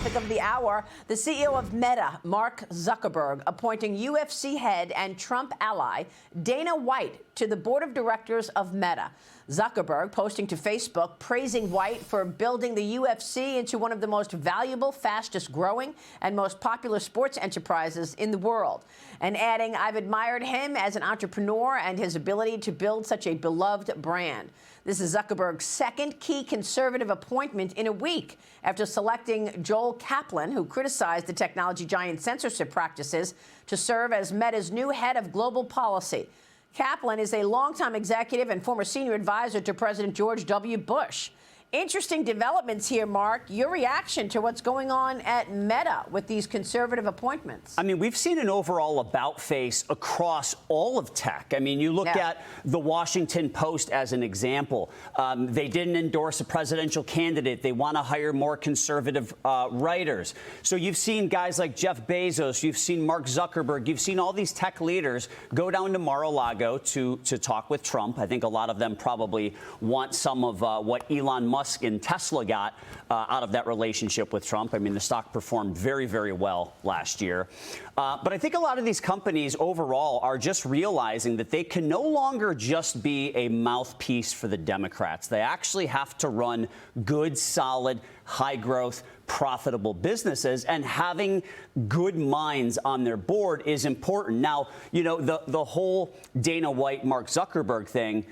Of the hour, the CEO of Meta, Mark Zuckerberg, appointing UFC head and Trump ally Dana White to the board of directors of Meta. Zuckerberg posting to Facebook praising White for building the UFC into one of the most valuable, fastest growing and most popular sports enterprises in the world, and adding, "I've admired him as an entrepreneur and his ability to build such a beloved brand." This is Zuckerberg's second key conservative appointment in a week after selecting Joel Kaplan, who criticized the technology giant's censorship practices, to serve as Meta's new head of global policy. Kaplan is a longtime executive and former senior advisor to President George W. Bush. Interesting developments here, Mark. Your reaction to what's going on at Meta with these conservative appointments? I mean, we've seen an overall about face across all of tech. I mean, you look at the Washington Post as an example. They didn't endorse a presidential candidate. They want to hire more conservative writers. So you've seen guys like Jeff Bezos. You've seen Mark Zuckerberg. You've seen all these tech leaders go down to Mar-a-Lago to talk with Trump. I think a lot of them probably want some of what Elon Musk and Tesla got out of that relationship with Trump. I mean, the stock performed very, very well last year. But I think a lot of these companies overall are just realizing that they can no longer just be a mouthpiece for the Democrats. They actually have to run good, solid, high-growth, profitable businesses, and having good minds on their board is important. Now, you know, the whole Dana White, Mark Zuckerberg thing,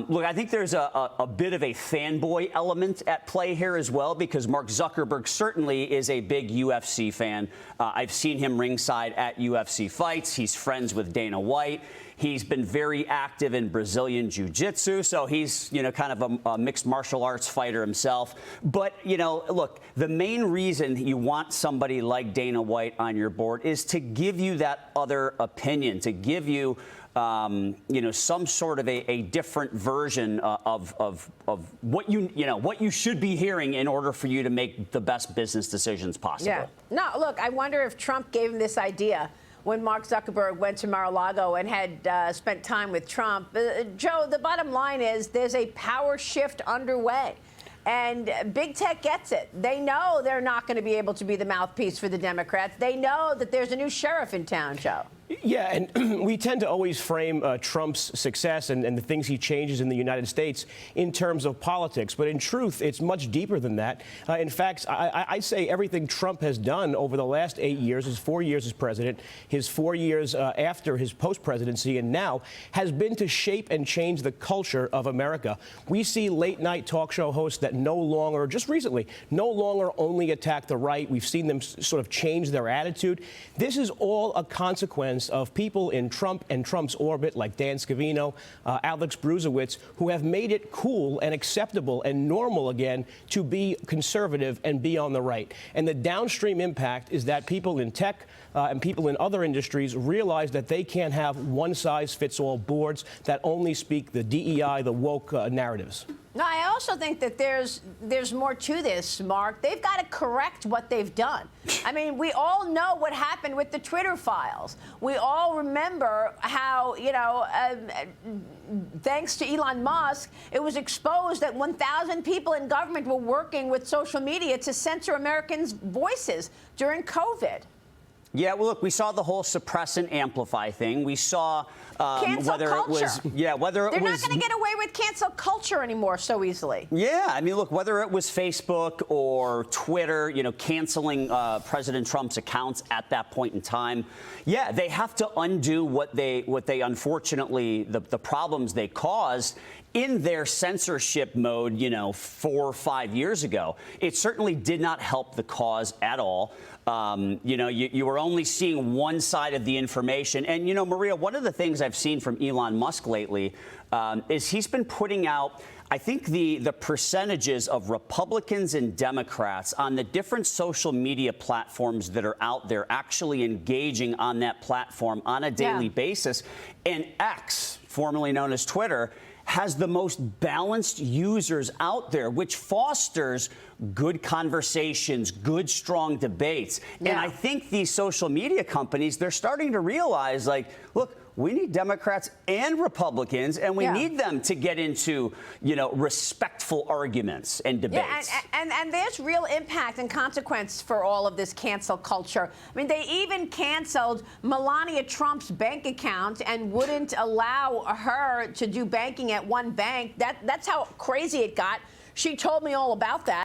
look, I think there's a bit of a fanboy element at play here as well, because Mark Zuckerberg certainly is a big UFC fan. I've seen him ringside at UFC fights. He's friends with Dana White. He's been very active in Brazilian jiu-jitsu, so he's, you know, kind of a mixed martial arts fighter himself. But, you know, look, the main reason you want somebody like Dana White on your board is to give you that other opinion, to give you you know, some sort of a different version of what what you should be hearing in order for you to make the best business decisions possible. Yeah. No, look, I wonder if Trump gave him this idea when Mark Zuckerberg went to Mar-a-Lago and had spent time with Trump. Joe, the bottom line is there's a power shift underway. And big tech gets it. They know they're not going to be able to be the mouthpiece for the Democrats. They know that there's a new sheriff in town, Joe. Yeah, and we tend to always frame Trump's success and the things he changes in the United States in terms of politics. But in truth, it's much deeper than that. In fact, I say everything Trump has done over the last 8 years, his 4 years as president, his 4 years after his post-presidency, and now has been to shape and change the culture of America. We see late-night talk show hosts that no longer, just recently, no longer only attack the right. We've seen them sort of change their attitude. This is all a consequence of people in Trump and Trump's orbit like Dan Scavino, Alex Bruzewitz, who have made it cool and acceptable and normal again to be conservative and be on the right. And the downstream impact is that people in tech and people in other industries realize that they can't have one-size-fits-all boards that only speak the DEI, the woke narratives. No, I also think that there's more to this, Mark. They've got to correct what they've done. I mean, we all know what happened with the Twitter files. We all remember how, you know, thanks to Elon Musk, it was exposed that 1,000 people in government were working with social media to censor Americans' voices during COVID. Yeah, well, look, we saw the whole suppress and amplify thing. We saw whether culture. It was, yeah, whether it They're was. They're not going to get away with cancel culture anymore so easily. Yeah, I mean, look, whether it was Facebook or Twitter, you know, canceling President Trump's accounts at that point in time. Yeah, they have to undo what they unfortunately the problems they caused in their censorship mode, you know, 4 or 5 years ago. It certainly did not help the cause at all. You know, you were only seeing one side of the information. And, you know, Maria, one of the things I've seen from Elon Musk lately is he's been putting out, I think, the percentages of Republicans and Democrats on the different social media platforms that are out there actually engaging on that platform on a daily basis. And X, formerly known as Twitter, has the most balanced users out there, which fosters good conversations, good, strong debates. Yeah. And I think these social media companies, they're starting to realize, like, look, we need Democrats and Republicans, and we need them to get into, respectful arguments and debates. Yeah, and there's real impact and consequence for all of this cancel culture. I mean, they even canceled Melania Trump's bank account and wouldn't allow her to do banking at one bank. That's how crazy it got. She told me all about that.